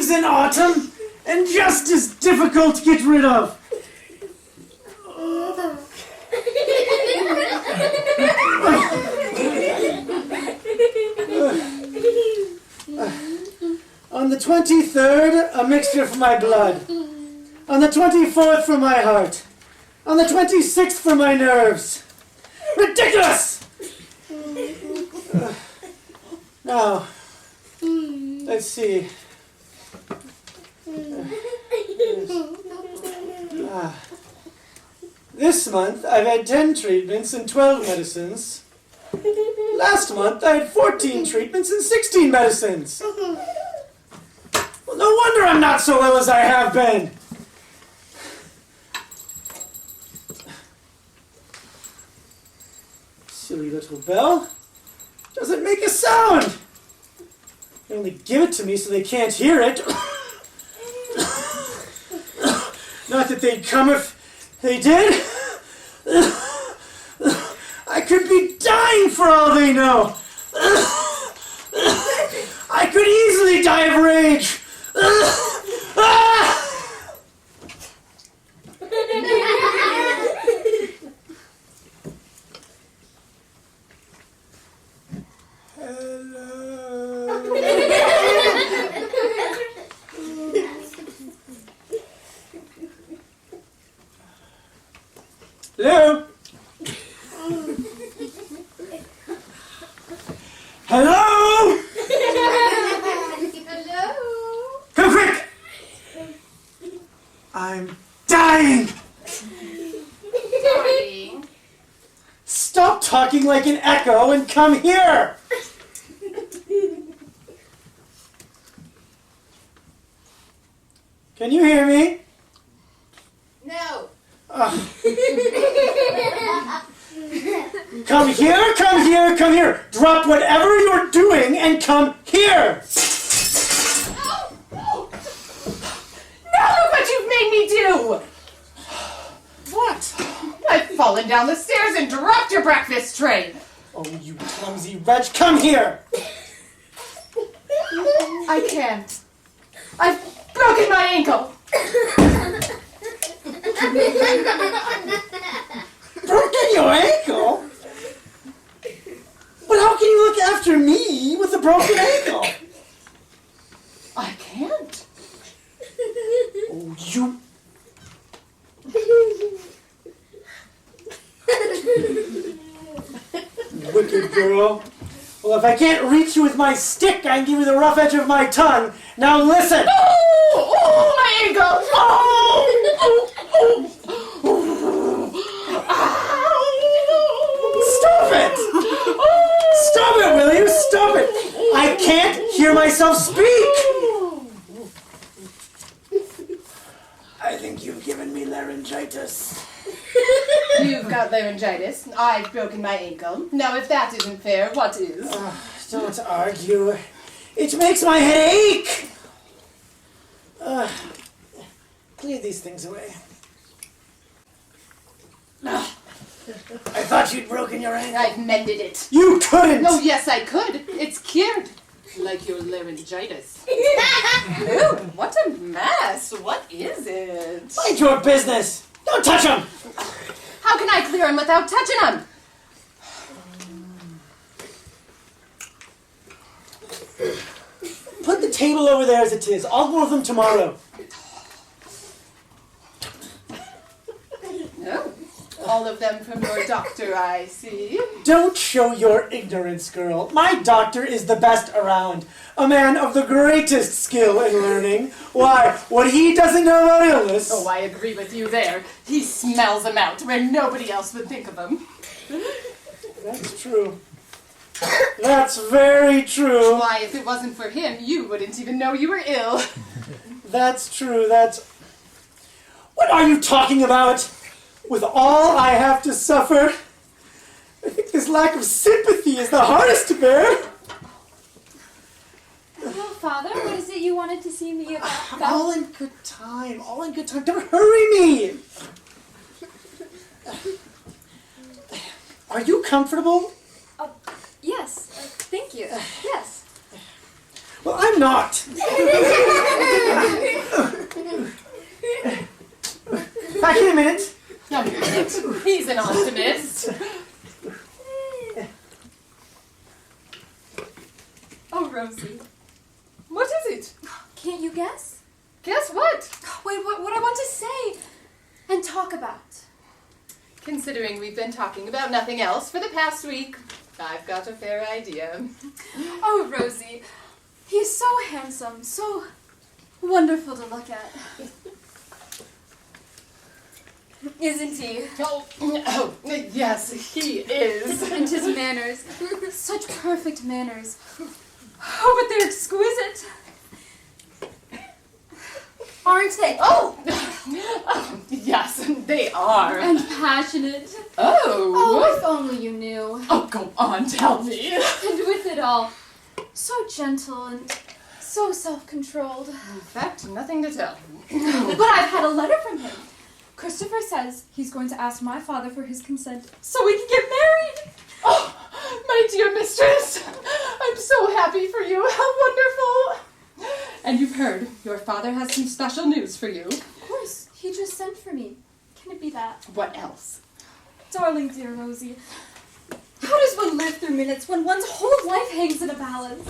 leaves in autumn and just as difficult to get rid of. On the 23rd, a mixture for my blood. On the 24th, for my heart. On the 26th, for my nerves. Ridiculous! Now, let's see. This month, I've had 10 treatments and 12 medicines. Last month, I had 14 treatments and 16 medicines. Well, no wonder I'm not so well as I have been. Silly little bell. Doesn't make a sound. They only give it to me so they can't hear it. Not that they'd come if they did. I could be dying for all they know. I could easily die of rage. Hello? Hello? Hello? Come quick! I'm dying! Dying? Stop talking like an echo and come here! Can you hear me? No. Come here, come here, come here! Drop whatever you're doing and come here! No, look what you've made me do! What? I've fallen down the stairs and dropped your breakfast tray. Oh, you clumsy wretch, come here! I can't. I've broken my ankle. Broken your ankle? But how can you look after me with a broken ankle? I can't. Oh, you... Wicked girl. Well, if I can't reach you with my stick, I can give you the rough edge of my tongue. Now listen! Oh, my ankle! Stop it! Stop it, will you? Stop it! I can't hear myself speak! I think you've given me laryngitis. You've got laryngitis. I've broken my ankle. Now, if that isn't fair, what is? Don't argue. It makes my head ache! Clear these things away. I thought you'd broken your ankle. I've mended it. You couldn't! Oh, yes, I could. It's cured. Like your laryngitis. Ew, what a mess. What is it? Mind your business! Don't touch him! How can I clear him without touching him? Put the table over there as it is. I'll go with them tomorrow. Oh, all of them from your doctor, I see. Don't show your ignorance, girl. My doctor is the best around. A man of the greatest skill in learning. Why, what he doesn't know about illness... Oh, I agree with you there. He smells them out where nobody else would think of them. That's true. That's very true. Why, if it wasn't for him, you wouldn't even know you were ill. That's true, that's... What are you talking about? With all I have to suffer, I think this lack of sympathy is the hardest to bear. Well, Father, what is it you wanted to see me about? All in good time, all in good time. Don't hurry me. Are you comfortable? Yes, thank you. Yes. Well, I'm not. Back in a minute. He's an optimist. Oh, Rosie. What is it? Can't you guess? Guess what? Wait, what I want to say and talk about. Considering we've been talking about nothing else for the past week, I've got a fair idea. Oh, Rosie. He's so handsome, so wonderful to look at. Isn't he? Oh, yes, he is. And his manners. Such perfect manners. Oh, but they're exquisite. Aren't they? Oh, yes, they are. And passionate. Oh. Oh, if only you knew. Oh, go on, tell me. And with it all, so gentle and so self-controlled. In fact, nothing to tell. But I've had a letter from him. Christopher says he's going to ask my father for his consent so we can get married. Oh, my dear mistress, I'm so happy for you. How wonderful. And you've heard, your father has some special news for you. Of course, he just sent for me. Can it be that? What else? Darling dear Rosie, how does one live through minutes when one's whole life hangs in a balance?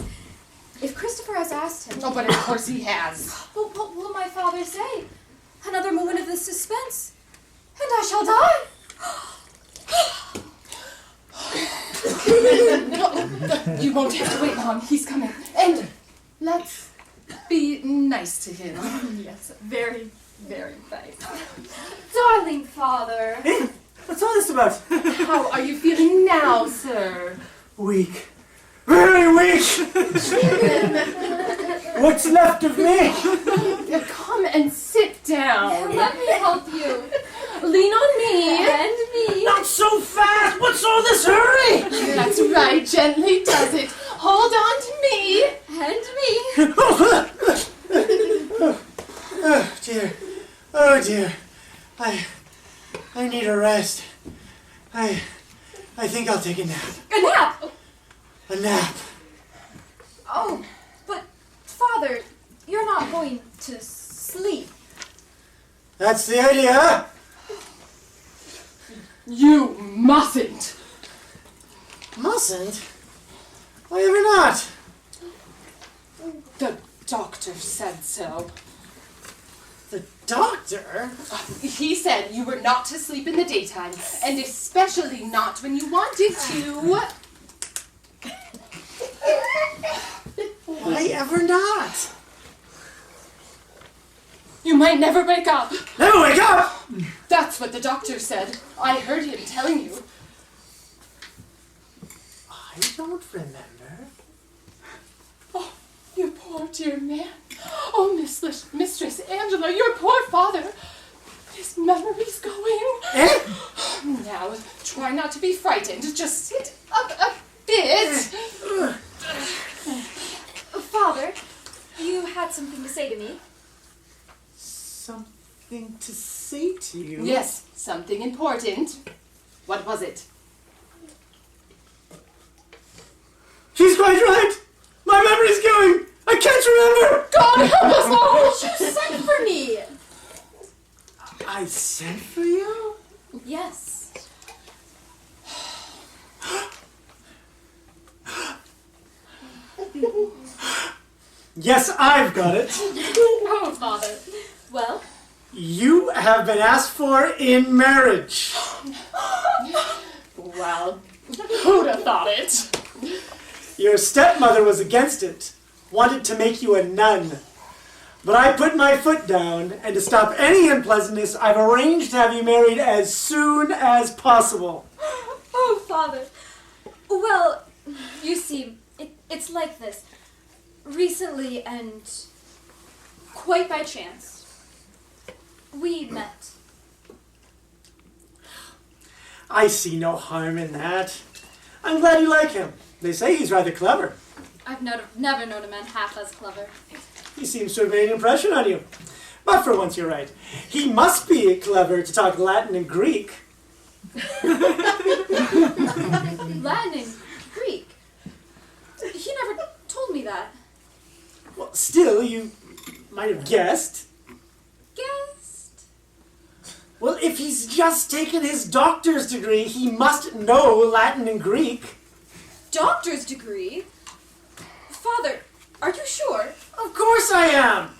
If Christopher has asked him... Oh, but of course he has. Well, what will my father say? Another moment of this suspense, and I shall die. No, you won't have to wait long. He's coming. And let's be nice to him. Yes, very, very nice. Darling father. Hey, what's all this about? How are you feeling now, sir? Weak. Very weak. What's left of me? Come and sit down. Let me help you. Lean on me. And me. Not so fast. What's all this hurry? That's right. Gently does it. Hold on to me. And me. Oh dear. Oh dear. I need a rest. I think I'll take a nap. A nap. A nap. Oh, but father, you're not going to sleep. That's the idea. You mustn't. Mustn't? Why ever not? The doctor said so. The doctor? He said you were not to sleep in the daytime, and especially not when you wanted to. Why ever not? You might never wake up. Never wake up! That's what the doctor said. I heard him telling you. I don't remember. Oh, you poor dear man. Oh, Mistress Angela, your poor father. His memory's going. Eh? Now, try not to be frightened. Just sit up a bit. Father, you had something to say to me. Something to say to you? Yes, something important. What was it? He's quite right! My memory's going! I can't remember! God help us all! You sent for me. I sent for you? Yes. Yes, I've got it. Oh, father. Well? You have been asked for in marriage. Well, who'd have thought it? Your stepmother was against it, wanted to make you a nun. But I put my foot down, and to stop any unpleasantness, I've arranged to have you married as soon as possible. Oh, father. Well, you see, it's like this. Recently, and quite by chance, we met. I see no harm in that. I'm glad you like him. They say he's rather clever. I've never known a man half as clever. He seems to have made an impression on you. But for once, you're right. He must be clever to talk Latin and Greek. Latin and Greek. He never told me that. Well, still, you might have guessed. Guessed? Well, if he's just taken his doctor's degree, he must know Latin and Greek. Doctor's degree? Father, are you sure? Of course I am.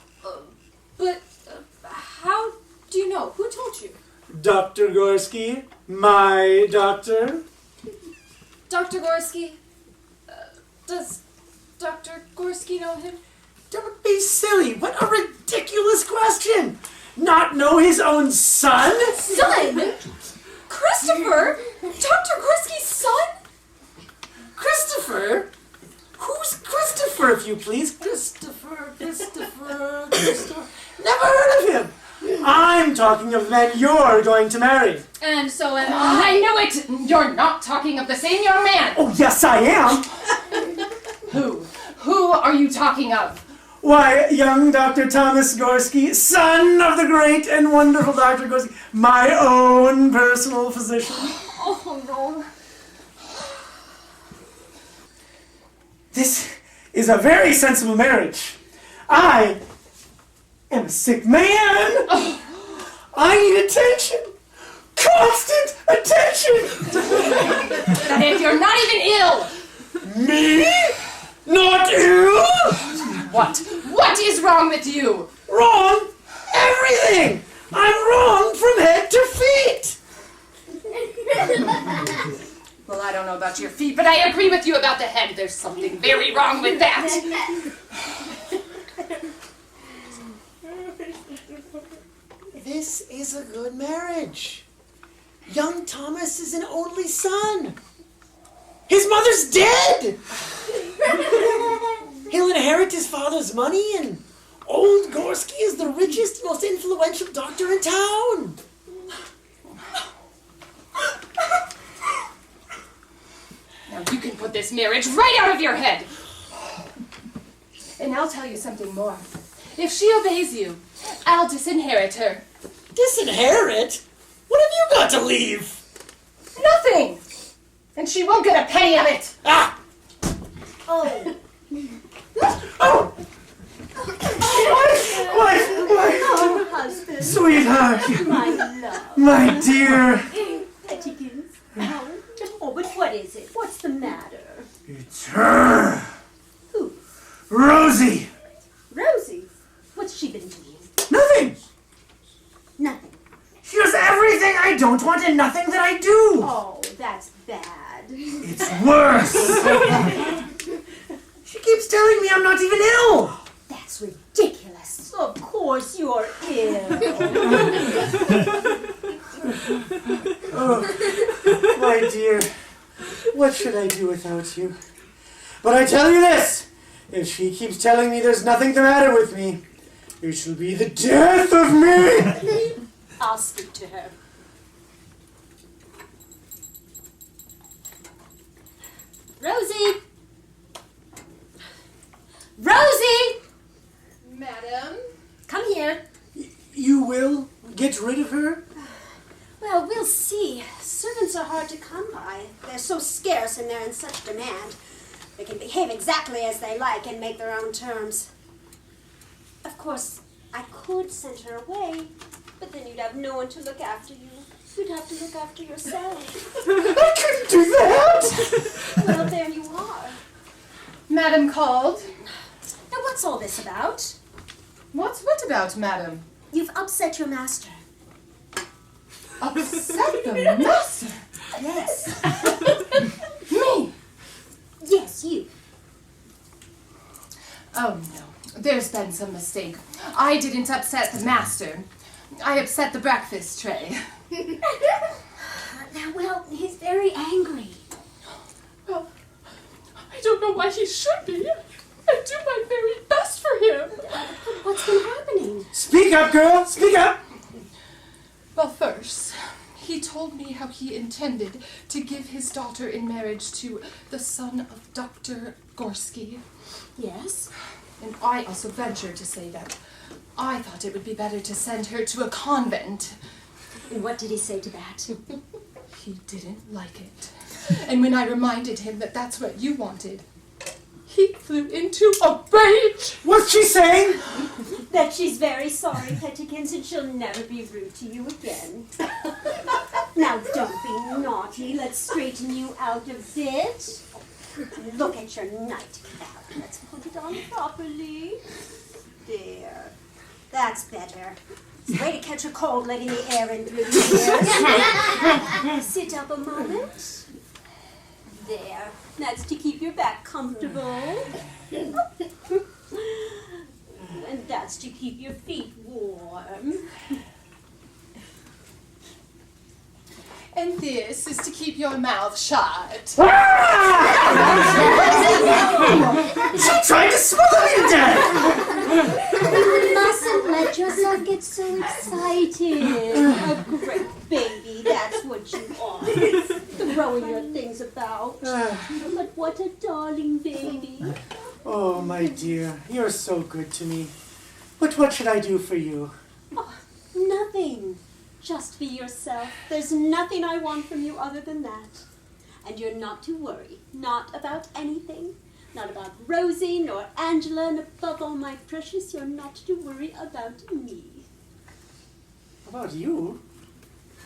But how do you know? Who told you? Dr. Gorski, my doctor. Dr. Gorski? Does Dr. Gorski know him? Don't be silly. What a ridiculous question. Not know his own son? Son? Christopher? Dr. Gorski's son? Christopher? Who's Christopher, if you please? Christopher. Never heard of him. I'm talking of the man you're going to marry. And so am I knew it! You're not talking of the same young man! Oh, yes, I am. Who? Who are you talking of? Why, young Dr. Thomas Gorski, son of the great and wonderful Dr. Gorski, my own personal physician. Oh, no. This is a very sensible marriage. I am a sick man. I need attention. Constant attention. That if you're not even ill! Me? Not ill? What is wrong with you? Wrong? Everything. I'm wrong from head to feet. Well, I don't know about your feet, but I agree with you about the head. There's something very wrong with that. This is a good marriage. Young Thomas is an only son. His mother's dead. He'll inherit his father's money, and old Gorski is the richest, most influential doctor in town. Now you can put this marriage right out of your head. And I'll tell you something more. If she obeys you, I'll disinherit her. Disinherit? What have you got to leave? Nothing! And she won't get a penny of it! Ah! Oh. Oh! What? Oh, husband. Sweetheart! My love. My dear! Pettykins. Oh, but what is it? What's the matter? It's her! Who? Rosie! Rosie? What's she been doing? Nothing! Nothing. She does everything I don't want and nothing that I do! Oh, that's bad. It's worse! She keeps telling me I'm not even ill! That's ridiculous. Of course you're ill. Oh, my dear, what should I do without you? But I tell you this, if she keeps telling me there's nothing the matter with me, it shall be the death of me! I'll speak to her. Rosie! Rosie! Madam? Come here. You will get rid of her? Well, we'll see. Servants are hard to come by. They're so scarce and they're in such demand. They can behave exactly as they like and make their own terms. Of course, I could send her away, but then you'd have no one to look after you. You'd have to look after yourself. I couldn't do that! Well, there you are. Madam called. Now, what's all this about? What about, madam? You've upset your master. Upset the master? Yes. Me? Yes, you. Oh no, there's been some mistake. I didn't upset the master. I upset the breakfast tray. Now, well, he's very angry. Well, I don't know why he should be. I do my very best for him. What's been happening? Speak up, girl! Speak up! Well, first, he told me how he intended to give his daughter in marriage to the son of Dr. Gorski. Yes? And I also ventured to say that I thought it would be better to send her to a convent. And what did he say to that? He didn't like it. And when I reminded him that that's what you wanted, he flew into a rage. What's she saying? that she's very sorry, Pettykins, and she'll never be rude to you again. Now, don't be naughty. Let's straighten you out a bit. Look at your nightcap. Let's put it on properly. There. That's better. It's a way to catch a cold, letting the air in through your ears. Sit up a moment. There. That's to keep your back comfortable. And that's to keep your feet warm. And this is to keep your mouth shut. She tried to smother me to death! You mustn't let yourself get so excited. A great baby, that's what you are. Throwing your things about. But what a darling baby. Oh, my dear, you're so good to me. But what should I do for you? Oh, nothing. Just be yourself. There's nothing I want from you other than that. And you're not to worry. Not about anything. Not about Rosie nor Angela. And above all, my precious, you're not to worry about me. About you?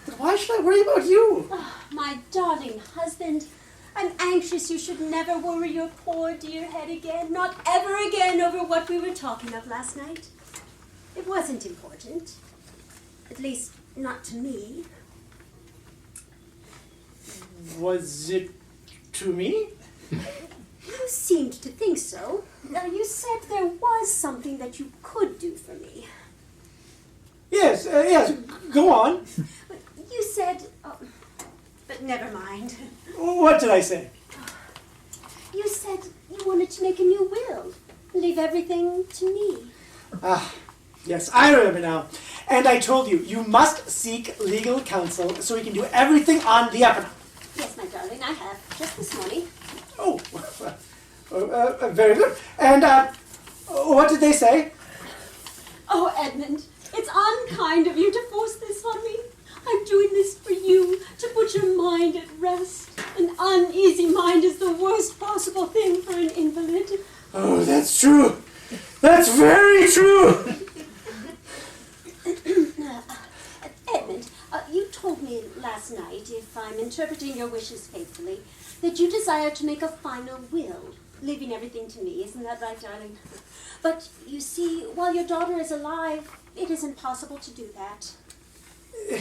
But why should I worry about you? Oh, my darling husband, I'm anxious you should never worry your poor dear head again. Not ever again over what we were talking of last night. It wasn't important. At least, not to me. Was it to me? You seemed to think so. Now, you said there was something that you could do for me. Yes, go on. You said... Oh, but never mind. What did I say? You said you wanted to make a new will. Leave everything to me. Ah, yes, I remember now. And I told you, you must seek legal counsel so we can do everything on the up and up. Yes, my darling, I have. Just this morning. Oh, very good. And what did they say? Oh, Edmund, it's unkind of you to force this on me. I'm doing this for you, to put your mind at rest. An uneasy mind is the worst possible thing for an invalid. Oh, that's true. That's very true. Edmund, you told me last night, if I'm interpreting your wishes faithfully, that you desire to make a final will, leaving everything to me. Isn't that right, darling? But, you see, while your daughter is alive, it isn't possible to do that.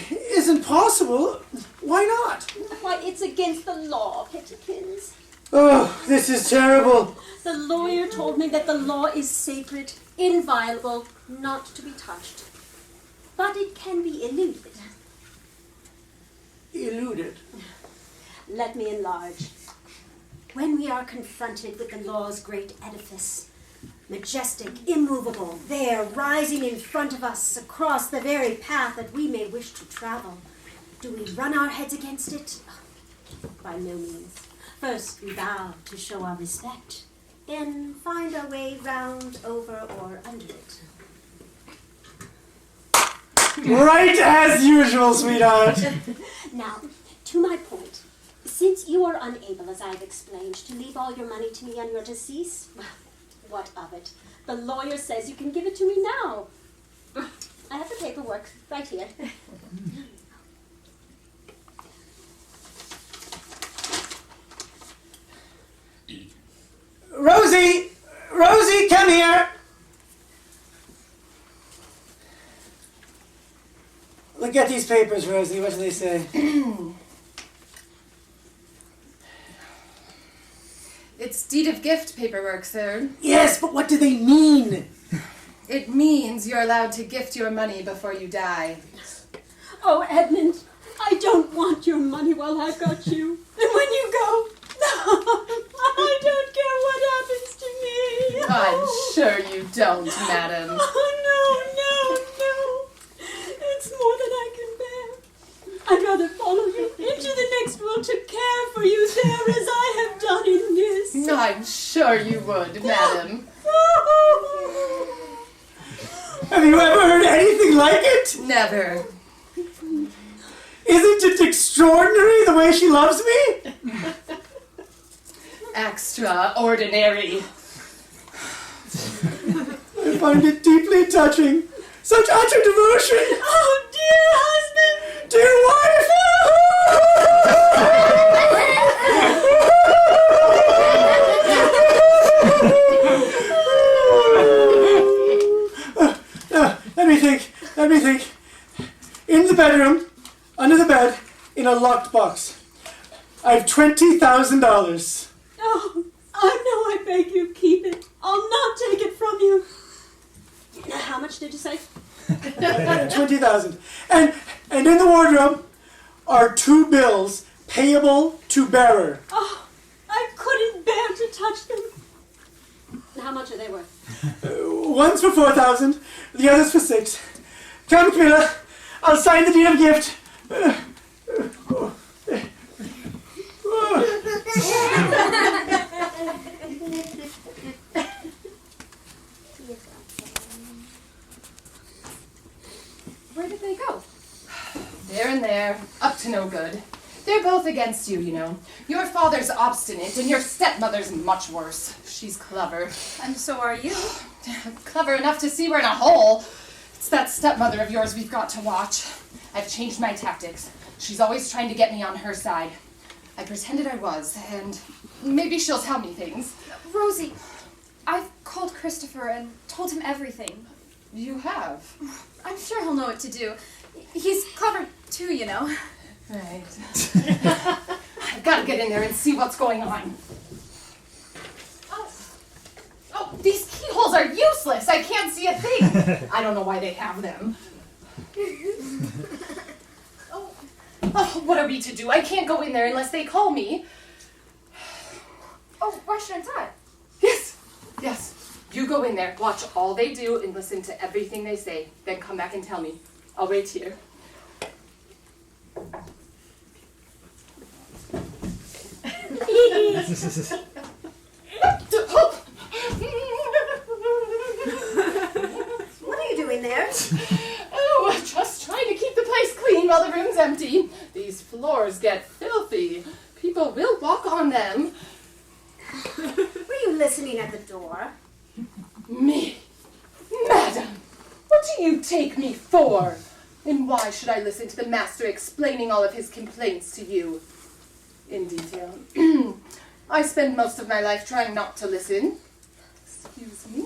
Isn't possible? Why not? Why, it's against the law, Pettykins. Oh, this is terrible. The lawyer told me that the law is sacred, inviolable, not to be touched. But it can be eluded. Eluded. Let me enlarge. When we are confronted with the law's great edifice, majestic, immovable, there, rising in front of us across the very path that we may wish to travel, do we run our heads against it? By no means. First we bow to show our respect, then find our way round, over, or under it. Right as usual, sweetheart. Now, to my point. Since you are unable, as I have explained, to leave all your money to me on your decease, what of it? The lawyer says you can give it to me now. I have the paperwork right here. Rosie! Rosie, come here! Look at these papers, Rosie. What do they say? It's deed of gift paperwork, sir. Yes, but what do they mean? It means you're allowed to gift your money before you die. Oh, Edmund, I don't want your money while I've got you. And when you go, I don't care what happens to me. I'm sure you don't, madam. Oh, no. It's more than I can bear. I'd rather follow you into the next world to care for you there as I have done in this. I'm sure you would, madam. Have you ever heard anything like it? Never. Isn't it extraordinary the way she loves me? Extraordinary. find it deeply touching. Such utter devotion. Oh, dear husband! Dear wife! Let me think. In the bedroom, under the bed, in a locked box. I have $20,000. Oh, I beg you, keep it. I'll not take it from you. How much did you say? 20,000. And in the wardrobe are 2 bills payable to bearer. Oh, I couldn't bear to touch them. How much are they worth? One's for 4,000, the other's for 6. Come, Camilla, I'll sign the deed of gift. Where did they go? There and there, up to no good. They're both against you, you know. Your father's obstinate, and your stepmother's much worse. She's clever. And so are you. Clever enough to see we're in a hole. It's that stepmother of yours we've got to watch. I've changed my tactics. She's always trying to get me on her side. I pretended I was, and maybe she'll tell me things. Rosie, I've called Christopher and told him everything. You have? I'm sure he'll know what to do. He's clever too, you know. Right. I've got to get in there and see what's going on. Oh, these keyholes are useless. I can't see a thing. I don't know why they have them. Oh, what are we to do? I can't go in there unless they call me. Oh, why shouldn't I? Yes. You go in there, watch all they do, and listen to everything they say. Then come back and tell me. I'll wait here. What are you doing there? Oh, just trying to keep the place clean while the room's empty. These floors get filthy. People will walk on them. Were you listening at the door? Me? Madam, what do you take me for? And why should I listen to the master explaining all of his complaints to you? In detail. I spend most of my life trying not to listen. Excuse me.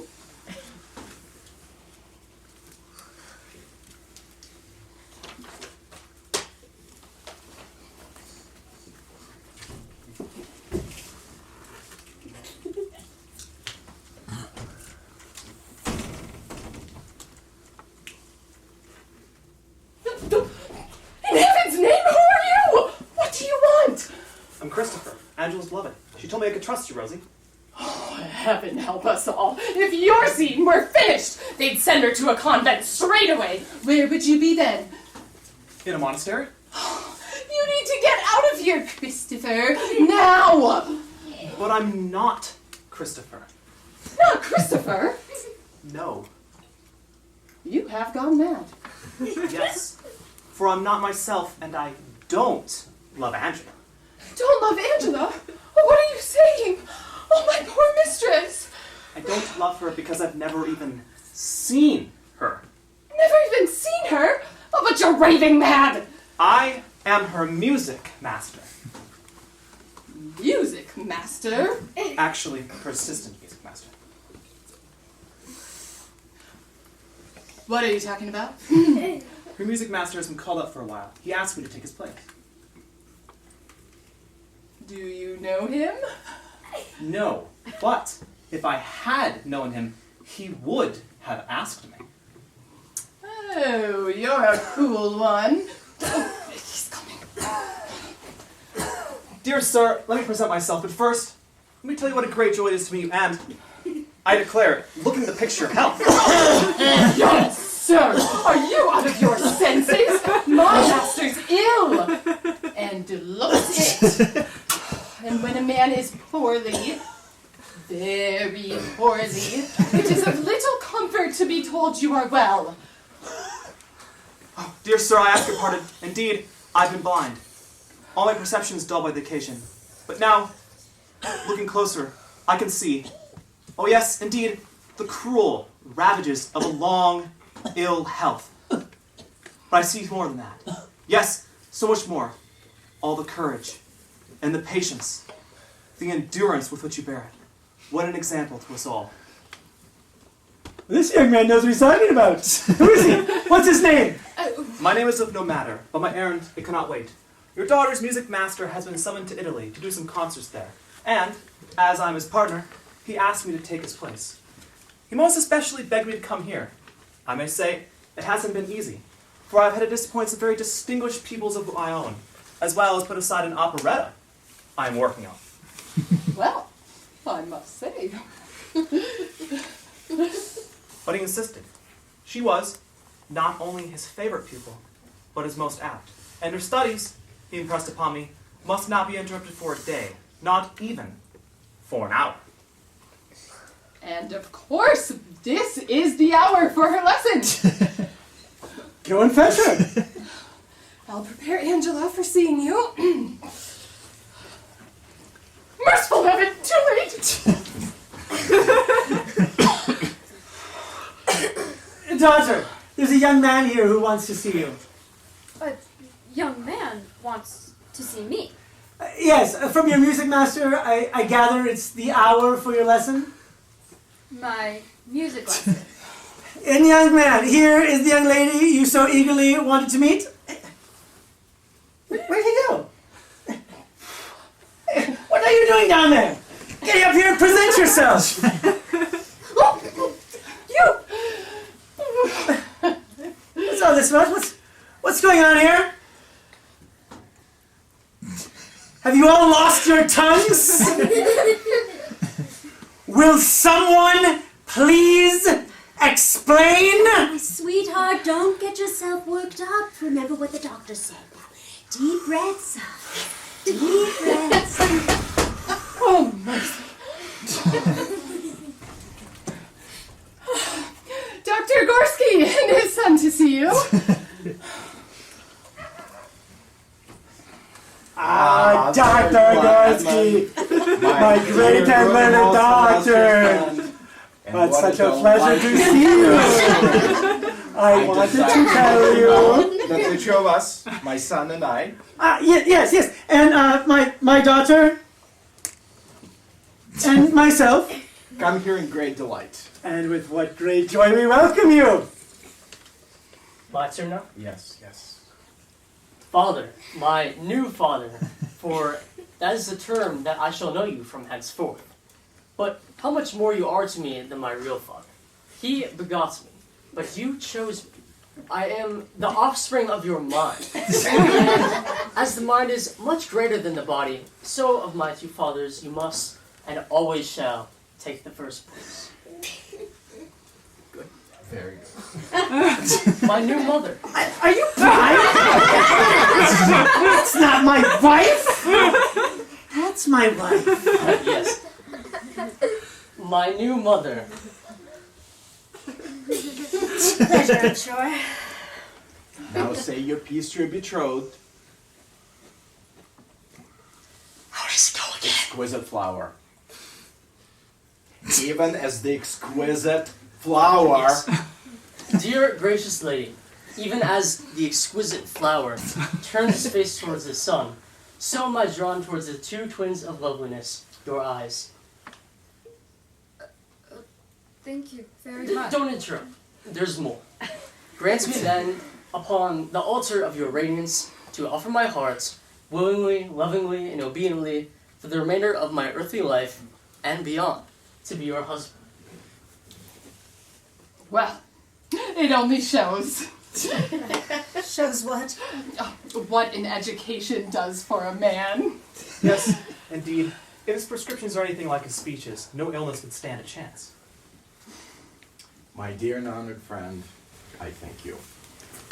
In heaven's name, who are you? What do you want? I'm Christopher, Angela's beloved. She told me I could trust you, Rosie. Oh, heaven help us all. If your scene were finished, they'd send her to a convent straight away. Where would you be then? In a monastery? You need to get out of here, Christopher. Now! But I'm not Christopher. Not Christopher. No. You have gone mad. Yes. For I'm not myself, and I don't love Angela. Don't love Angela? Oh, what are you saying? Oh, my poor mistress. I don't love her because I've never even seen her. Never even seen her? Oh, but you're raving mad. I am her music master. Music master? Actually, her assistant music master. What are you talking about? Her music master has been called up for a while. He asked me to take his place. Do you know him? No, but if I had known him, he would have asked me. Oh, you're a cool one. Oh, he's coming. Dear sir, let me present myself, but first, let me tell you what a great joy it is to meet you, and I declare, looking at the picture of health. Yes, sir. Are you out of your senses? My master's ill. And looks it. And when a man is poorly, very poorly, it is of little comfort to be told you are well. Oh, dear sir, I ask your pardon. Indeed, I've been blind. All my perceptions dulled by the occasion. But now, looking closer, I can see. Oh yes, indeed, the cruel ravages of a long, ill health. But I see more than that. Yes, so much more. All the courage and the patience, the endurance with which you bear it. What an example to us all. This young man knows what he's talking about. Who is he? What's his name? My name is of no matter, but my errand, it cannot wait. Your daughter's music master has been summoned to Italy to do some concerts there. And, as I'm his partner, he asked me to take his place. He most especially begged me to come here. I may say, it hasn't been easy, for I've had to disappoint some very distinguished peoples of my own, as well as put aside an operetta I am working on. Well, I must say. But he insisted. She was not only his favorite pupil, but his most apt. And her studies, he impressed upon me, must not be interrupted for a day, not even for an hour. And of course, this is the hour for her lesson. Go and fetch her. I'll prepare Angela for seeing you. Merciful heaven, too late! Daughter, there's a young man here who wants to see you. A young man wants to see me. Yes, from your music master, I gather it's the hour for your lesson? My music lesson. And young man, here is the young lady you so eagerly wanted to meet. Where'd he go? What are you doing down there? Get up here and present yourself. You! What's all this about? What's going on here? Have you all lost your tongues? Will someone please explain? My sweetheart, don't get yourself worked up. Remember what the doctor said. Deep breaths. Deep breaths. Oh, mercy. Dr. Gorski and his son to see you. Dr. Gorski, my great and learned doctor. But such a pleasure to see you. I wanted to tell you. The two of us, my son and I. Yes. And my daughter. And myself. Come here in great delight. And with what great joy we welcome you. My turn now? Yes. Father, my new father, for that is the term that I shall know you from henceforth. But how much more you are to me than my real father. He begot me, but you chose me. I am the offspring of your mind. And as the mind is much greater than the body, so of my two fathers you must and always shall take the first place. Very good. My new mother. Are you blind? That's not my wife. That's my wife. Yes. My new mother. Pleasure, I'm sure. Now say your piece to your betrothed. How does it go again? Exquisite flower. Even as the exquisite flower. Yes. Dear gracious lady, even as the exquisite flower turns his face towards the sun, so am I drawn towards the two twins of loveliness, your eyes. Thank you very much. Don't interrupt. There's more. Grant me then, upon the altar of your radiance, to offer my heart, willingly, lovingly, and obediently, for the remainder of my earthly life and beyond, to be your husband. Well, it only shows Shows what? what an education does for a man. Yes, indeed. If his prescriptions are anything like his speeches, no illness would stand a chance. My dear and honored friend, I thank you.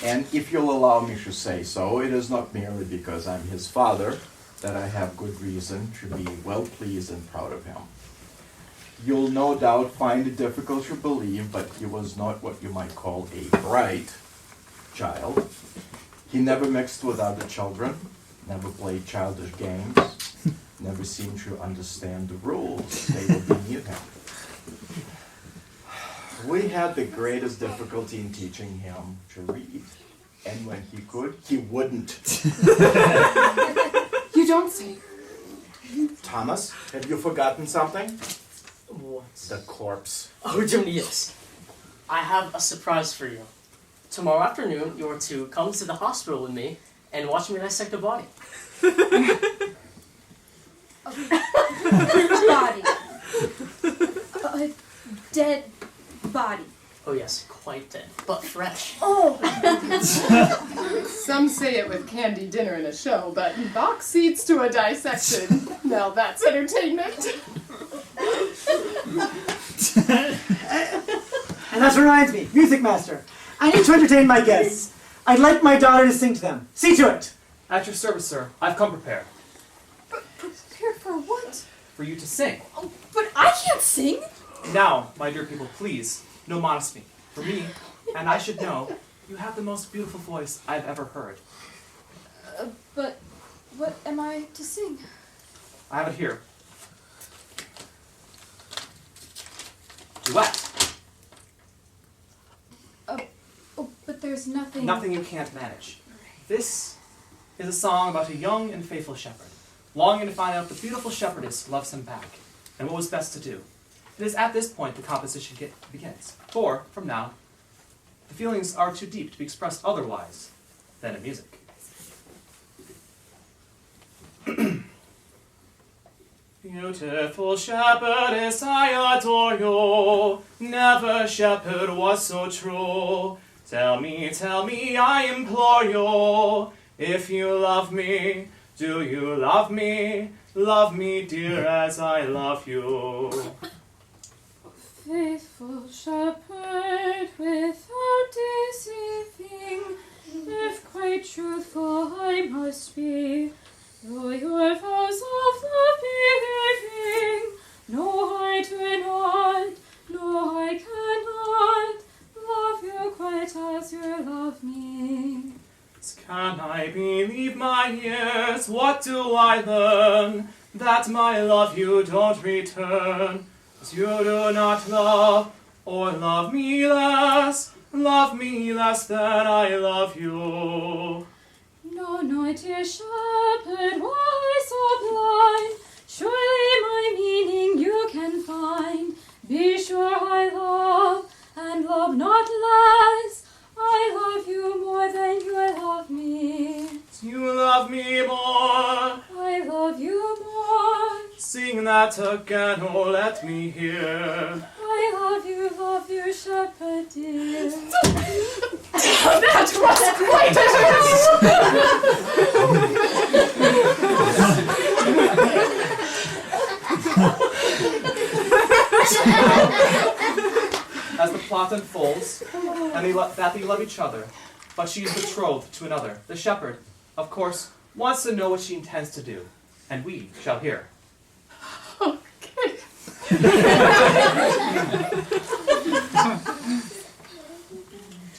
And if you'll allow me to say so, it is not merely because I'm his father that I have good reason to be well pleased and proud of him. You'll no doubt find it difficult to believe, but he was not what you might call a bright child. He never mixed with other children, never played childish games, never seemed to understand the rules. They were beneath him. We had the greatest difficulty in teaching him to read. And when he could, he wouldn't. You don't say. Thomas, have you forgotten something? What? The corpse. Oh, Jimmy, yes. I have a surprise for you. Tomorrow afternoon, you are to come to the hospital with me and watch me dissect a body. Body. A dead body. Oh yes, quite dead, but fresh. Oh! Some say it with candy dinner and a show, but box seats to a dissection. Now that's entertainment. And that reminds me, music master. I need to entertain my guests. I'd like my daughter to sing to them. See to it. At your service, sir. I've come prepared. Prepared for what? For you to sing. Oh, but I can't sing! Now, my dear people, please, no modesty. For me, and I should know, you have the most beautiful voice I've ever heard. But what am I to sing? I have it here. Duet. Oh, but there's nothing... Nothing you can't manage. This is a song about a young and faithful shepherd, longing to find out if the beautiful shepherdess loves him back, and what was best to do. It is at this point the composition begins, for, from now, the feelings are too deep to be expressed otherwise than in music. Beautiful shepherdess, I adore you. Never shepherd was so true. Tell me, I implore you. If you love me, do you love me? Love me, dear, as I love you. Faithful shepherd, without deceiving, if quite truthful I must be, though your vows of love believing, no I do not, no I cannot, love you quite as you love me. Can I believe my ears? What do I learn? That my love you don't return. 'Cause you do not love, or love me less than I love you. No, no, dear shepherd, why so blind? Surely my meaning you can find. Be sure I love, and love not less. I love you more than you love me. You love me more. I love you more. Sing that again, oh let me hear. I love you, shepherd dear. That was quite As the plot unfolds, and that they love each other, but she is betrothed to another. The shepherd, of course, wants to know what she intends to do, and we shall hear. Okay.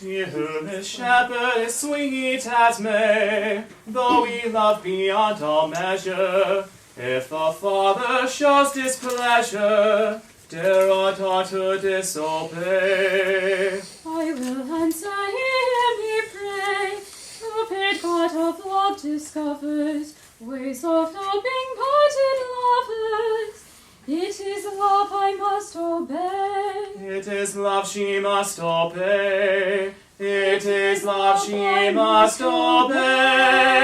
Dear shepherd is sweet as May, though we love beyond all measure. If the father shows displeasure, dare our daughter disobey. I will answer him, he pray. Stupid God of love discovers ways of helping parted lovers. It is love I must obey. It is love she must obey. It is love she must obey.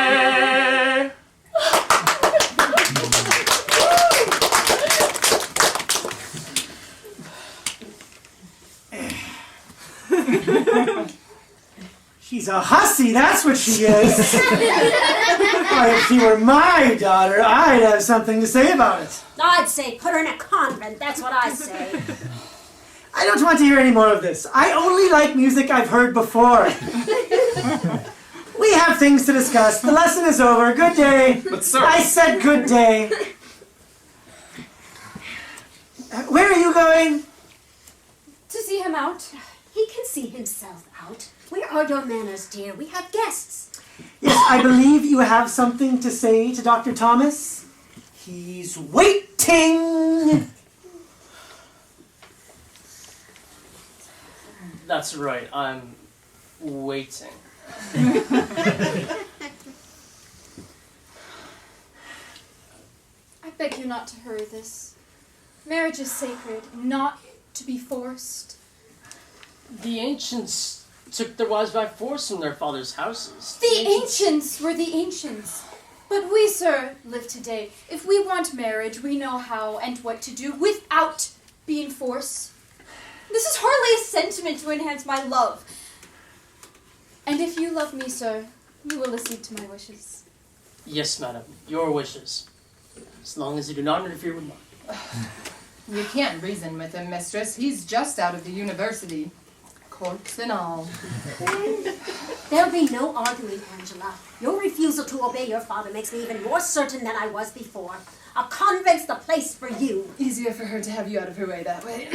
She's a hussy, that's what she is. Why, if she were my daughter, I'd have something to say about it. I'd say put her in a convent, that's what I say. I don't want to hear any more of this. I only like music I've heard before. We have things to discuss. The lesson is over. Good day. But sir, I said good day. Where are you going? To see him out. He can see himself out. Where are your manners, dear? We have guests. Yes, I believe you have something to say to Dr. Thomas. He's waiting. That's right, I'm waiting. I beg you not to hurry this. Marriage is sacred, not to be forced. The ancients took their wives by force from their fathers' houses. The ancients were the ancients. But we, sir, live today. If we want marriage, we know how and what to do without being forced. This is hardly a sentiment to enhance my love. And if you love me, sir, you will accede to my wishes. Yes, madam, your wishes. As long as you do not interfere with mine. You can't reason with him, mistress. He's just out of the university. Corks and all. There'll be no arguing, Angela. Your refusal to obey your father makes me even more certain than I was before. A convent's the place for you. Easier for her to have you out of her way that way.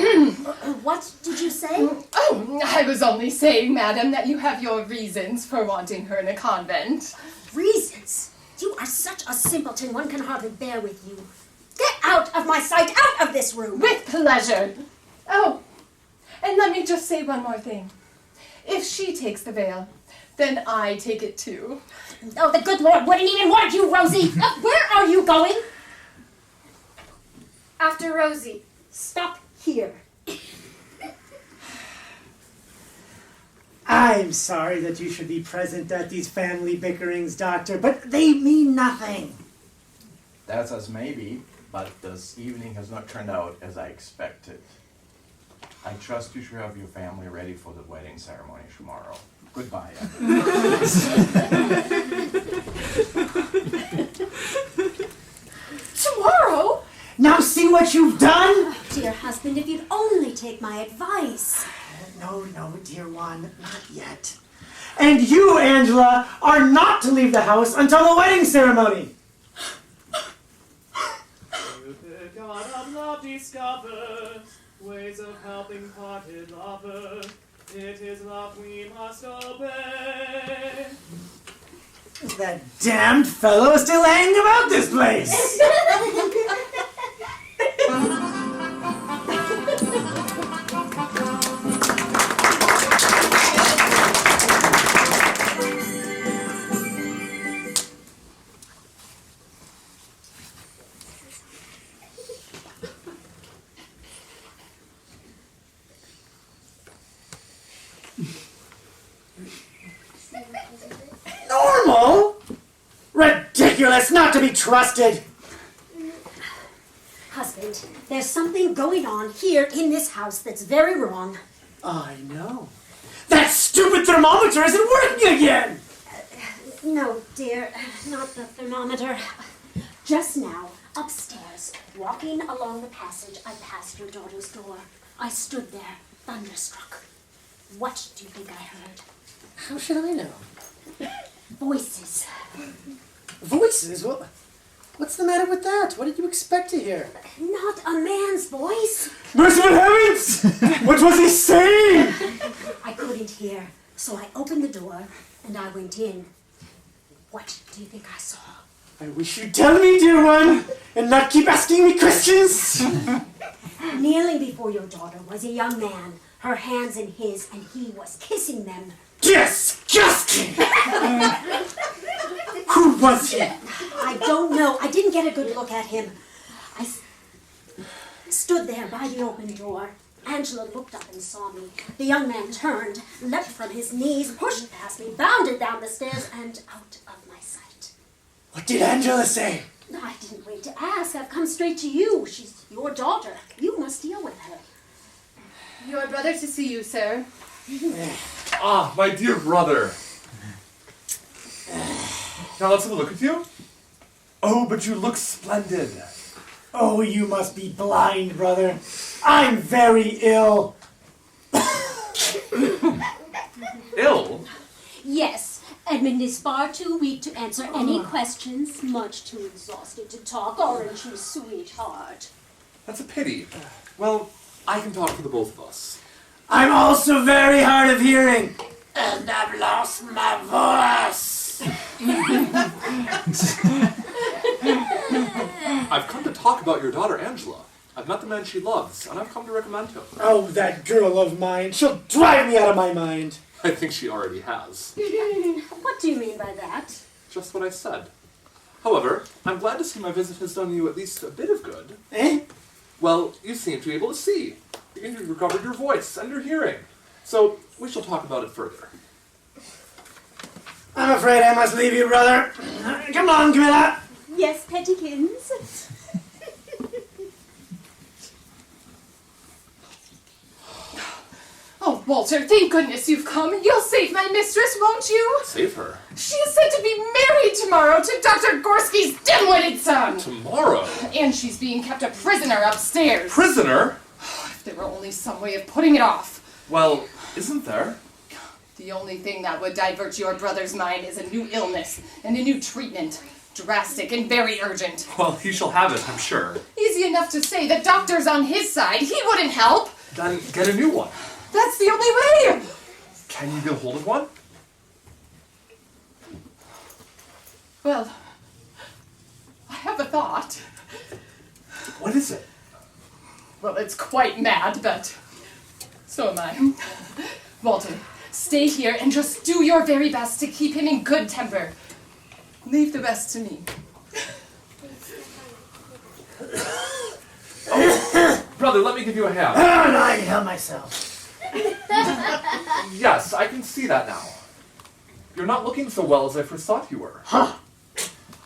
What did you say? Oh, I was only saying, madam, that you have your reasons for wanting her in a convent. Reasons? You are such a simpleton, one can hardly bear with you. Get out of my sight, out of this room! With pleasure. Oh, and let me just say one more thing. If she takes the veil, then I take it too. Oh, the good Lord wouldn't even want you, Rosie! Where are you going? After Rosie. Stop here. I'm sorry that you should be present at these family bickerings, Doctor, but they mean nothing. That's as maybe, but this evening has not turned out as I expected. I trust you should have your family ready for the wedding ceremony tomorrow. Goodbye. Tomorrow? Now see what you've done? Dear husband, if you'd only take my advice. No, dear one, not yet. And you, Angela, are not to leave the house until the wedding ceremony. God of love discovers ways of helping parted lovers. It is love we must obey. That damned fellow still hanging about this place. Normal? Ridiculous, not to be trusted. Husband, there's something going on here in this house that's very wrong. I know. That stupid thermometer isn't working again! No, dear, not the thermometer. Just now, upstairs, walking along the passage, I passed your daughter's door. I stood there, thunderstruck. What do you think I heard? How should I know? Voices. Voices? What's the matter with that? What did you expect to hear? Not a man's voice. Merciful heavens! What was he saying? I couldn't hear, so I opened the door and I went in. What do you think I saw? I wish you'd tell me, dear one, and not keep asking me questions. Kneeling before your daughter was a young man, her hands in his, and he was kissing them. Disgusting! Who was he? I don't know. I didn't get a good look at him. I stood there by the open door. Angela looked up and saw me. The young man turned, leapt from his knees, pushed past me, bounded down the stairs, and out of my sight. What did Angela say? I didn't wait to ask. I've come straight to you. She's your daughter. You must deal with her. Your brother to see you, sir. Ah, my dear brother. Now let's have a look at you. Oh, but you look splendid. Oh, you must be blind, brother. I'm very ill. Ill? Yes, Edmund is far too weak to answer any questions, much too exhausted to talk, aren't you, sweetheart? That's a pity. Well, I can talk for the both of us. I'm also very hard of hearing. And I've lost my voice. I've come to talk about your daughter, Angela. I've met the man she loves, and I've come to recommend him. Oh, that girl of mine. She'll drive me out of my mind. I think she already has. What do you mean by that? Just what I said. However, I'm glad to see my visit has done you at least a bit of good. Eh? Well, you seem to be able to see. You've recovered your voice and your hearing. So, we shall talk about it further. I'm afraid I must leave you, brother. Come on, Camilla. Yes, Pettykins. Oh, Walter, thank goodness you've come. You'll save my mistress, won't you? Save her? She is said to be married tomorrow to Dr. Gorski's dim-witted son. Tomorrow? And she's being kept a prisoner upstairs. Prisoner? If there were only some way of putting it off. Well, isn't there? The only thing that would divert your brother's mind is a new illness and a new treatment. Drastic and very urgent. Well, he shall have it, I'm sure. Easy enough to say. The doctor's on his side. He wouldn't help. Then get a new one. That's the only way. Can you get a hold of one? Well, I have a thought. What is it? Well, it's quite mad, but so am I. Walter, stay here and just do your very best to keep him in good temper. Leave the rest to me. Brother, let me give you a hand. Oh, no, I can help myself. Yes, I can see that now. You're not looking so well as I first thought you were. Huh.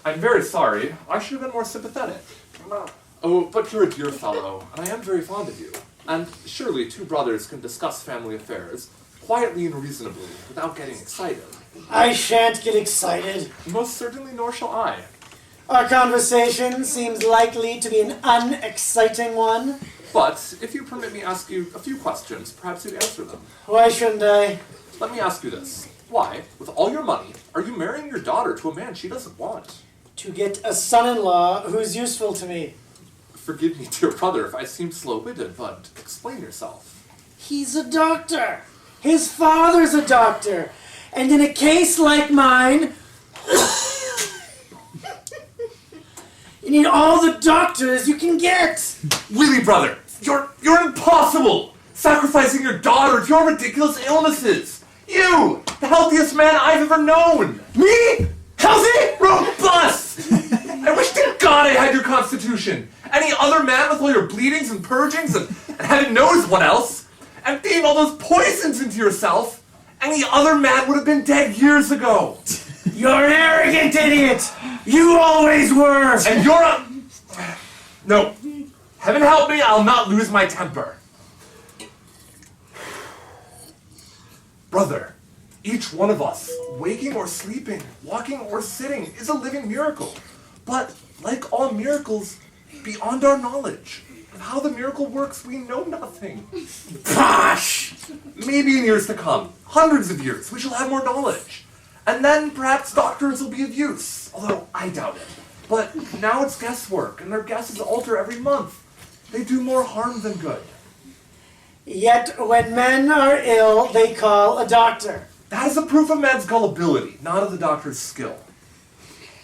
I'm very sorry. I should have been more sympathetic. Oh, but you're a dear fellow, and I am very fond of you. And surely two brothers can discuss family affairs quietly and reasonably without getting excited. I shan't get excited. Most certainly, nor shall I. Our conversation seems likely to be an unexciting one. But if you permit me ask you a few questions, perhaps you'd answer them. Why shouldn't I? Let me ask you this. Why, with all your money, are you marrying your daughter to a man she doesn't want? To get a son-in-law who's useful to me. Forgive me, dear brother, if I seem slow-witted, but explain yourself. He's a doctor. His father's a doctor. And in a case like mine, you need all the doctors you can get. Really, brother, you're impossible! Sacrificing your daughter to your ridiculous illnesses! You! The healthiest man I've ever known! Me? Healthy? Robust! I wish to God I had your constitution! Any other man with all your bleedings and purgings and heaven knows what else, emptying all those poisons into yourself, any other man would have been dead years ago! You're an arrogant idiot! You always were! And you're a... No. Heaven help me, I'll not lose my temper. Brother, each one of us, waking or sleeping, walking or sitting, is a living miracle. But, like all miracles, beyond our knowledge. Of how the miracle works, we know nothing. Bosh! Maybe in years to come, hundreds of years, we shall have more knowledge. And then perhaps doctors will be of use, although I doubt it. But now it's guesswork, and their guesses alter every month. They do more harm than good. Yet when men are ill, they call a doctor. That is a proof of man's gullibility, not of the doctor's skill.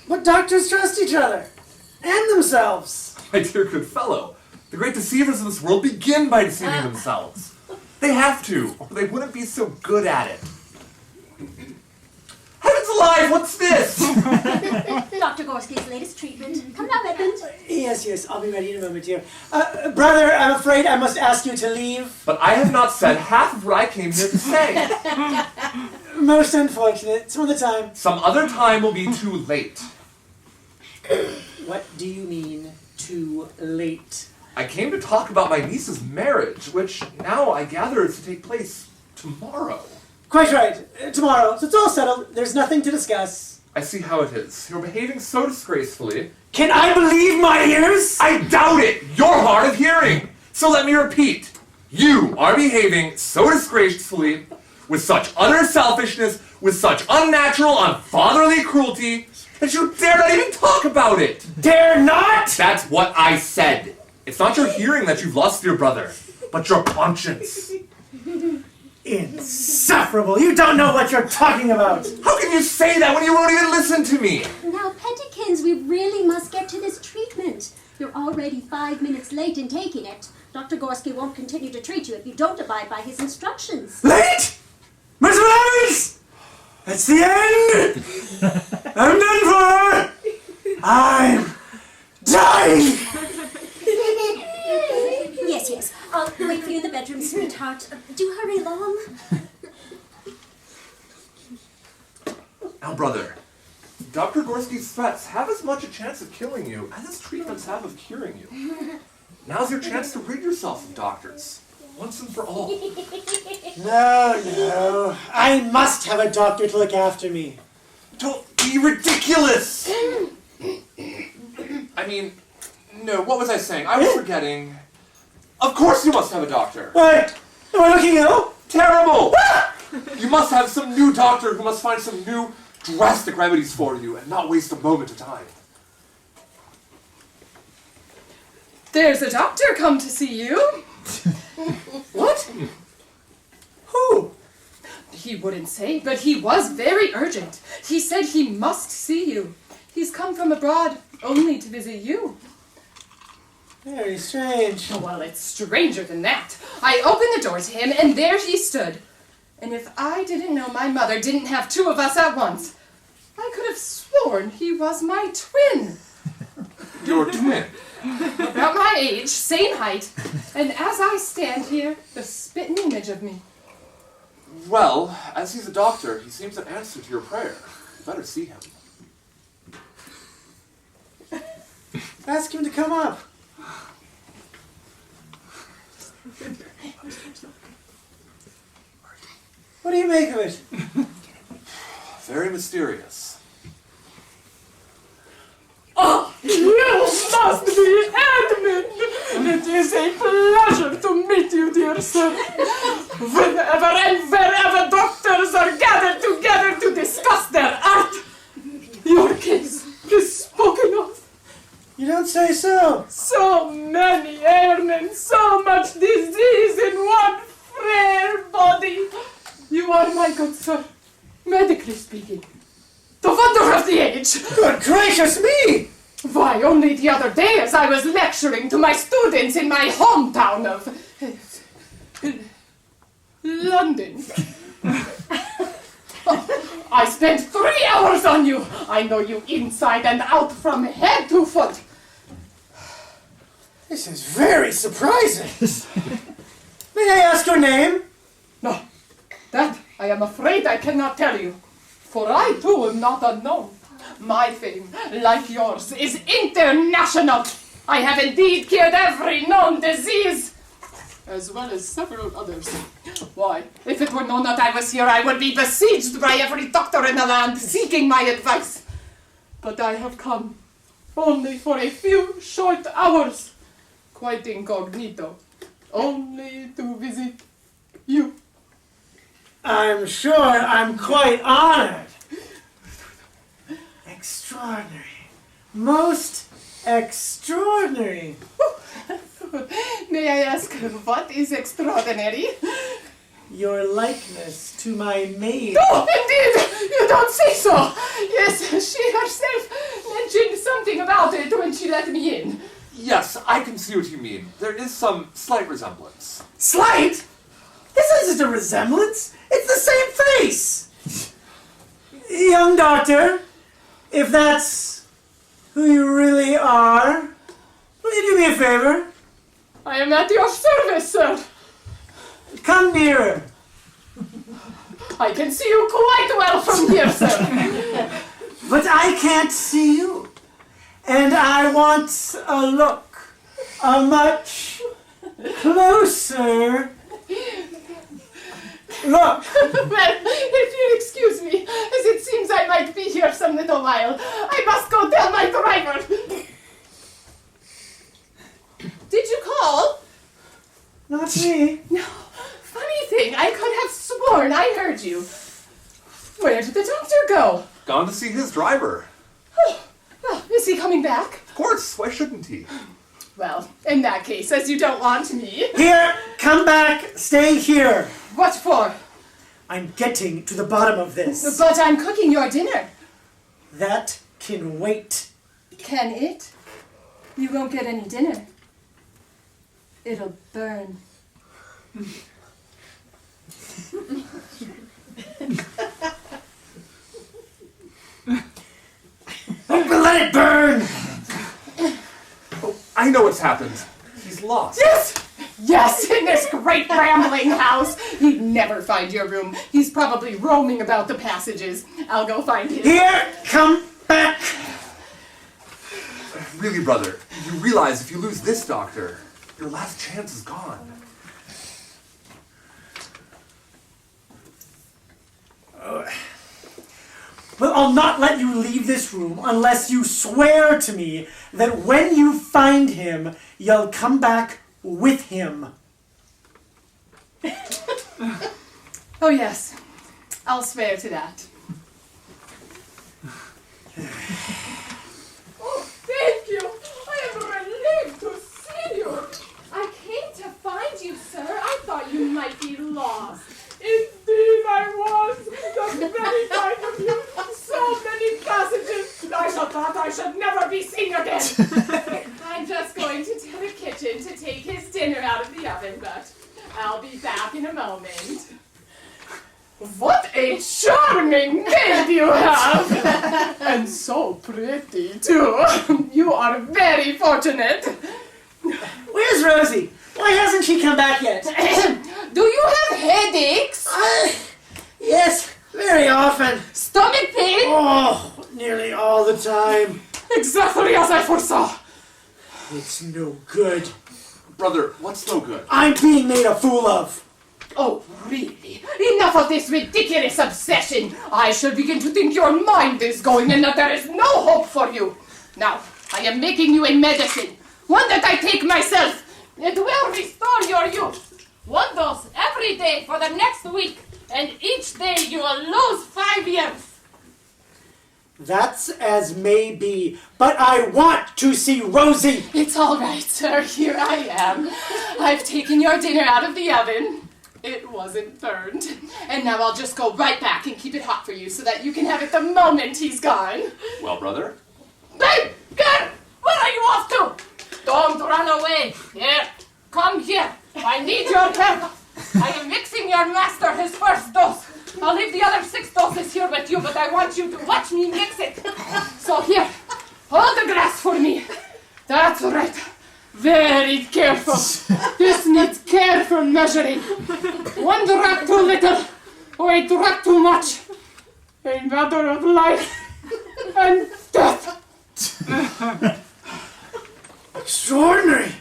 But doctors trust each other. And themselves. My dear good fellow, the great deceivers of this world begin by deceiving themselves. They have to, or they wouldn't be so good at it. Heavens alive, what's this? Dr. Gorski's latest treatment. Come now, Edmund. Yes, I'll be ready in a moment, dear. Brother, I'm afraid I must ask you to leave. But I have not said half of what I came here to say. Most unfortunate. Some other time. Some other time will be too late. What do you mean, too late? I came to talk about my niece's marriage, which now I gather is to take place tomorrow. Quite right. Tomorrow. So it's all settled. There's nothing to discuss. I see how it is. You're behaving so disgracefully. Can I believe my ears? I doubt it! You're hard of hearing! So let me repeat. You are behaving so disgracefully, with such utter selfishness, with such unnatural, unfatherly cruelty, that you dare not even talk about it! Dare not? That's what I said. It's not your hearing that you've lost, dear brother, but your conscience. Insufferable! You don't know what you're talking about! How can you say that when you won't even listen to me? Now, Pettykins, we really must get to this treatment. You're already 5 minutes late in taking it. Dr. Gorski won't continue to treat you if you don't abide by his instructions. Late? Miss Williams! That's the end! I'm done for! I'm dying! Yes. I'll wait for you in the bedroom, sweetheart. Do hurry along. Now, brother, Dr. Gorski's threats have as much a chance of killing you as his treatments have of curing you. Now's your chance to rid yourself of doctors, once and for all. No. I must have a doctor to look after me. Don't be ridiculous! I mean, no, what was I saying? I was forgetting. Of course you must have a doctor. What? Am I looking ill? Terrible! You must have some new doctor who must find some new drastic remedies for you and not waste a moment of time. There's a doctor come to see you. What? Who? He wouldn't say, but he was very urgent. He said he must see you. He's come from abroad only to visit you. Very strange. Well, it's stranger than that. I opened the door to him, and there he stood. And if I didn't know my mother didn't have two of us at once, I could have sworn he was my twin. Your twin? About my age, same height, and as I stand here, the spitting image of me. Well, as he's a doctor, he seems to answer to your prayer. You better see him. Ask him to come up. What do you make of it? Very mysterious. Oh, you must be Edmund! It is a pleasure to meet you, dear sir. Whenever and wherever doctors are gathered together to discuss their art, your case is spoken of. You don't say so. So many ailments, so much disease in one frail body. You are, my good sir, medically speaking, the wonder of the age. Good gracious me! Why, only the other day as I was lecturing to my students in my hometown of London. I spent 3 hours on you. I know you inside and out from head to foot. This is very surprising. May I ask your name? No, that I am afraid I cannot tell you, for I too am not unknown. My fame, like yours, is international. I have indeed cured every known disease, as well as several others. Why, if it were known that I was here, I would be besieged by every doctor in the land seeking my advice. But I have come only for a few short hours, quite incognito, only to visit you. I'm sure I'm quite honored. Extraordinary. Most extraordinary. May I ask, what is extraordinary? Your likeness to my maid. Oh, indeed! You don't say so! Yes, she herself mentioned something about it when she let me in. Yes, I can see what you mean. There is some slight resemblance. Slight? This isn't a resemblance. It's the same face. Young doctor, if that's who you really are, will you do me a favor? I am at your service, sir. Come nearer. I can see you quite well from here, sir. But I can't see you. And I want a look. A much closer look. Well, if you'll excuse me, as it seems I might be here some little while, I must go tell my driver. Did you call? Not me. No. Funny thing, I could have sworn I heard you. Where did the doctor go? Gone to see his driver. Oh, well, is he coming back? Of course, why shouldn't he? Well, in that case, as you don't want me... Here, come back, stay here. What for? I'm getting to the bottom of this. But I'm cooking your dinner. That can wait. Can it? You won't get any dinner. It'll burn. Let it burn! Oh, I know what's happened. He's lost. Yes! Yes, in this great rambling house. He'd never find your room. He's probably roaming about the passages. I'll go find him. Here, come back! Really, brother, you realize if you lose this doctor, your last chance is gone. Well, I'll not let you leave this room unless you swear to me that when you find him, you'll come back with him. Oh, yes. I'll swear to that. Oh, thank you. I am relieved to see you. I came to find you, sir. I thought you might be lost. Indeed I was. The very sight of you. So many passages. I thought I should never be seen again. I'm just going to tell the kitchen to take his dinner out of the oven, but I'll be back in a moment. What a charming maid you have! And so pretty, too. You are very fortunate. Where's Rosie? Why hasn't she come back yet? Do you have headaches? Yes, very often. Stomach pain? Oh, nearly all the time. Exactly as I foresaw. It's no good. Brother, what's no good? I'm being made a fool of. Oh, really? Enough of this ridiculous obsession. I shall begin to think your mind is going and that there is no hope for you. Now, I am making you a medicine. One that I take myself. It will restore your youth. One dose every day for the next week. And each day you will lose 5 years. That's as may be, but I want to see Rosie. It's all right, sir. Here I am. I've taken your dinner out of the oven. It wasn't burned. And now I'll just go right back and keep it hot for you so that you can have it the moment he's gone. Well, brother? Hey, girl! Where are you off to? Don't run away. Here, come here. I need your help. I am mixing your master his first dose. I'll leave the other 6 doses here with you, but I want you to watch me mix it. So here, hold the glass for me. That's right. Very careful. This needs careful measuring. 1 drop too little, or a drop too much. A matter of life and death. Extraordinary.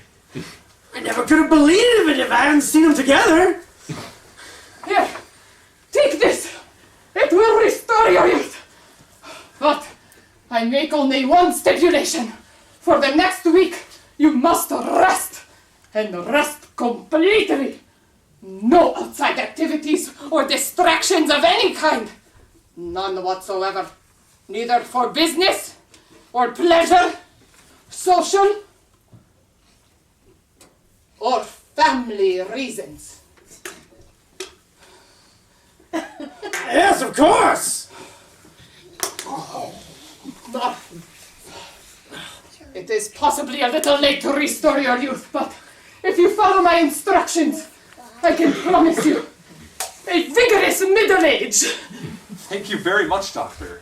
I never could have believed it if I hadn't seen them together. Here, take this. It will restore your youth. But I make only one stipulation. For the next week, you must rest. And rest completely. No outside activities or distractions of any kind. None whatsoever. Neither for business or pleasure, social, or family reasons. Yes, of course. It is possibly a little late to restore your youth, but if you follow my instructions, I can promise you a vigorous middle age. Thank you very much, Doctor.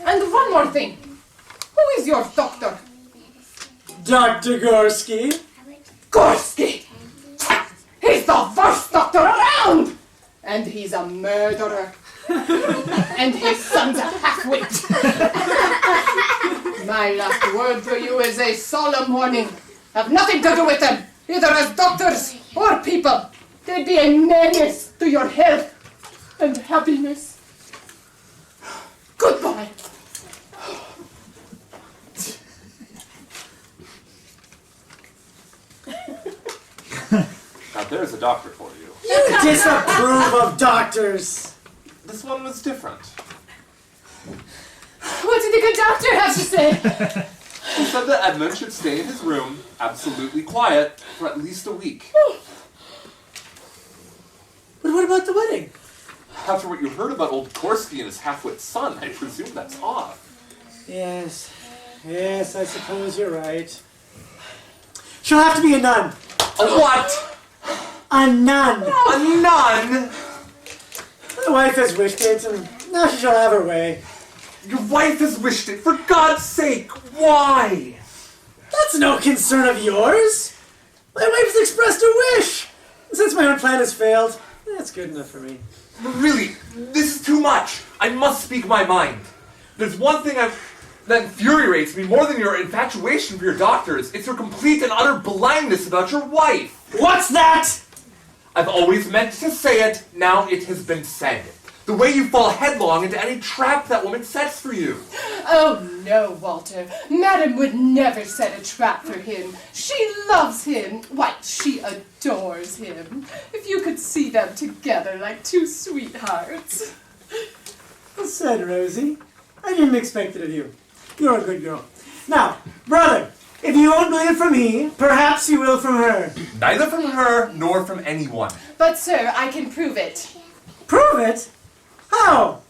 And one more thing. Who is your doctor? Dr. Gorski. Gorski! He's the worst doctor around! And he's a murderer. And his son's a half-wit. My last word to you is a solemn warning. Have nothing to do with them, either as doctors or people. They'd be a menace to your health and happiness. Goodbye. Now there's a doctor for you. You disapprove of doctors. This one was different. What did the good doctor have to say? He said that Edmund should stay in his room, absolutely quiet, for at least a week. But what about the wedding? After what you heard about old Korsky and his half-wit son, I presume that's off. Yes, Yes, I suppose you're right. She'll have to be a nun. A what? A nun. A nun? My wife has wished it, and now she shall have her way. Your wife has wished it. For God's sake, why? That's no concern of yours. My wife has expressed a wish. Since my own plan has failed, that's good enough for me. Really, this is too much. I must speak my mind. There's one thing that infuriates me more than your infatuation for your doctors. It's your complete and utter blindness about your wife. What's that? I've always meant to say it, now it has been said. The way you fall headlong into any trap that woman sets for you. Oh no, Walter. Madam would never set a trap for him. She loves him. Why, she adores him. If you could see them together like two sweethearts. Well said, Rosie. I didn't expect it of you. You're a good girl. Now, brother, if you won't believe it from me, perhaps you will from her. Neither from her nor from anyone. But sir, I can prove it. Prove it? How?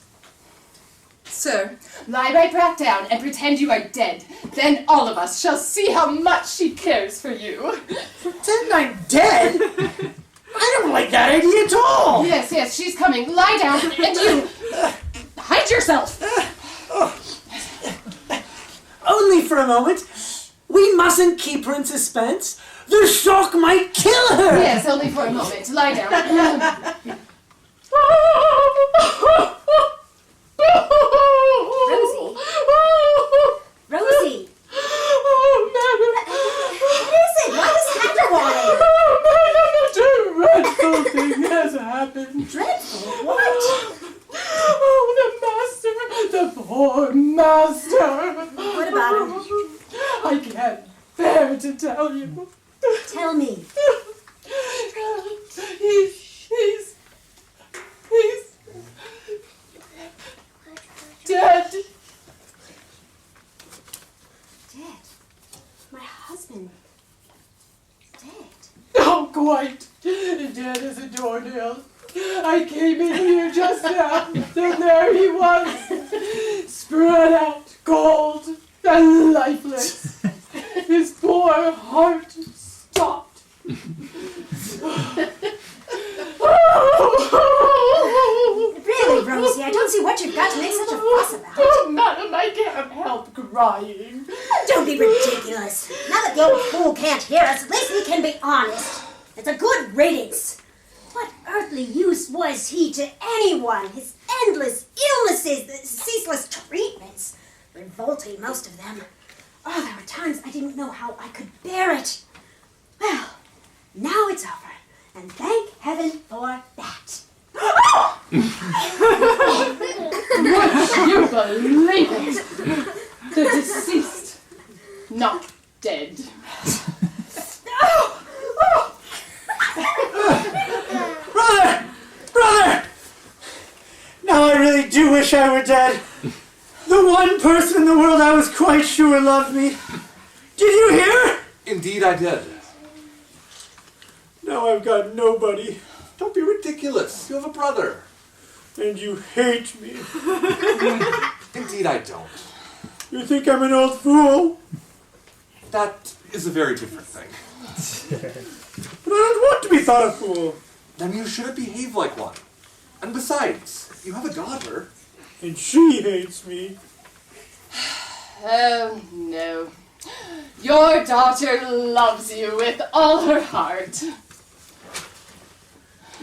Sir, lie right back down and pretend you are dead. Then all of us shall see how much she cares for you. Pretend I'm dead? I don't like that idea at all. Yes, she's coming. Lie down and you hide yourself. Only for a moment. We mustn't keep her in suspense. The shock might kill her. Yes, only for a moment. Lie down. Rosie? Rosie? Oh, madam. What is it? Why is Hector whining? Oh, madam, a dreadful thing has happened. Dreadful? What? Oh, the master. The poor master. What about him? I can't bear to tell you. Tell me. He's dead. Dead? My husband. Dead? Oh, quite. Dead as a doornail. I came in here just now, and there he was, spread out, cold and lifeless. His poor heart stopped. Really, Rosie, I don't see what you've got to make such a fuss about. Oh, madam, I can't help crying. Don't be ridiculous. Now that the old fool can't hear us, at least we can be honest. It's a good ratings. What earthly use was he to anyone? His endless illnesses, the ceaseless treatments. Revolting, most of them. Oh, there were times I didn't know how I could bear it. Well, now it's over. And thank heaven for that. Would you believe it? The deceased, not dead. Brother! Now I really do wish I were dead. The one person in the world I was quite sure loved me. Did you hear? Indeed I did. Now I've got nobody. Don't be ridiculous. You have a brother. And you hate me. Indeed I don't. You think I'm an old fool? That is a very different thing. But I don't want to be thought a fool. Then you shouldn't behave like one. And besides, you have a daughter. And she hates me. Oh, no. Your daughter loves you with all her heart.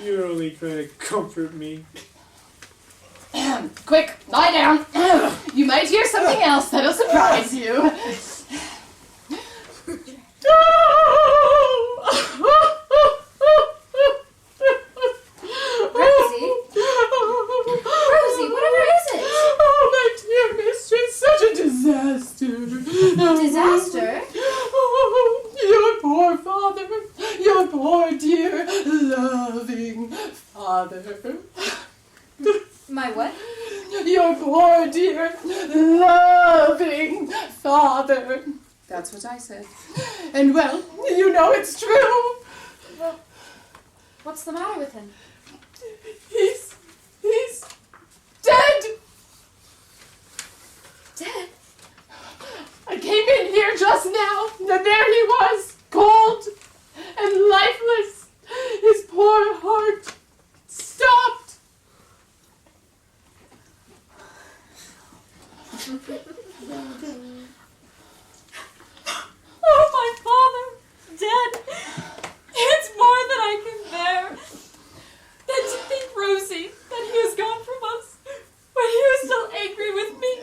You're only trying to comfort me. Quick, lie down. You might hear something else that'll surprise you. Rosie, whatever is it? Oh, my dear mistress, such a disaster. Disaster? Oh, your poor father, your poor dear loving father. My what? Your poor dear loving father. That's what I said. And well, you know it's true. What's the matter with him? He's dead. Dead? I can't just now, and there he was, cold and lifeless. His poor heart stopped. Oh, my father, dead. It's more than I can bear. Then to think, Rosie, that he was gone from us when he was still angry with me.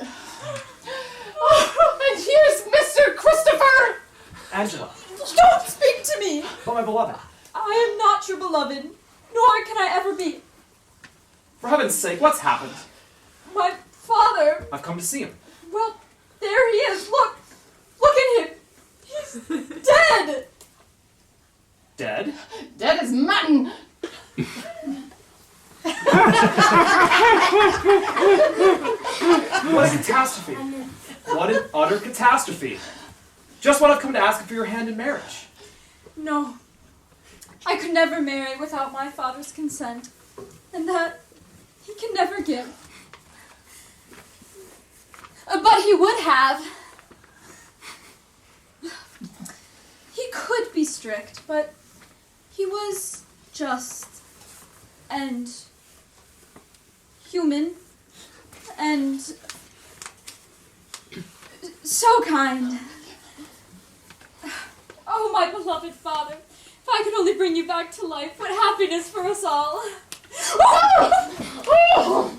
Oh, and here's Mr. Christopher. Angela, Don't speak to me. but my beloved. I am not your beloved, nor can I ever be. For heaven's sake, what's happened? My father, I've come to see him. well, there he is. Look at him. He's dead. Dead? Dead as mutton. What a catastrophe. What an utter catastrophe. Just what I've come to ask for your hand in marriage. No, I could never marry without my father's consent, and that he can never give. But he would have. He could be strict, but he was just and human and so kind. Oh, my beloved father, if I could only bring you back to life, what happiness for us all. Oh,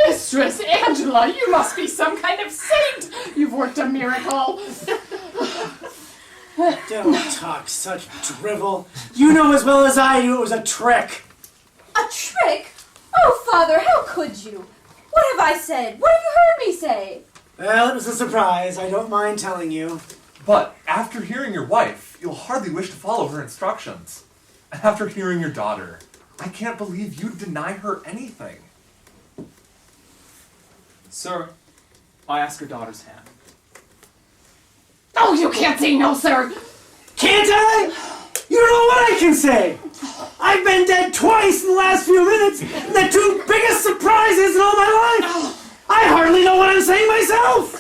Mistress Angela, you must be some kind of saint. You've worked a miracle. Don't talk such drivel. You know as well as I do it was a trick. A trick? Oh, father, how could you? What have I said? What have you heard me say? Well, it was a surprise. I don't mind telling you. But after hearing your wife, you'll hardly wish to follow her instructions. And after hearing your daughter, I can't believe you'd deny her anything. Sir, I ask your daughter's hand. Oh, you can't say no, sir. Can't I? You don't know what I can say. I've been dead twice in the last few minutes, and the two biggest surprises in all my life. I hardly know what I'm saying myself.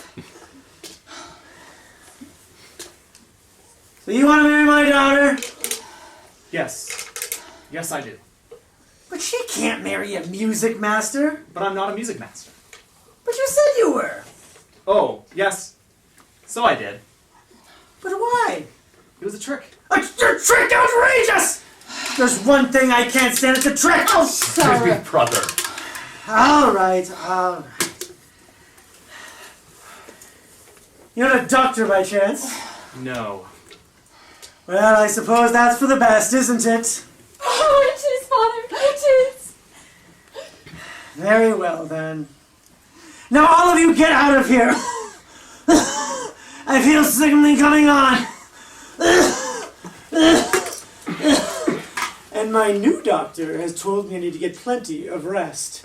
So you want to marry my daughter? Yes. Yes, I do. But she can't marry a music master. But I'm not a music master. But you said you were. Oh, yes. So I did. But why? It was a trick. A trick outrageous! There's one thing I can't stand, it's a trick! Oh, Excuse sir. me, brother. All right. You're not a doctor by chance? No. Well, I suppose that's for the best, isn't it? Oh, it is, father, it is. Very well, then. Now all of you get out of here! I feel something coming on! And my new doctor has told me I need to get plenty of rest.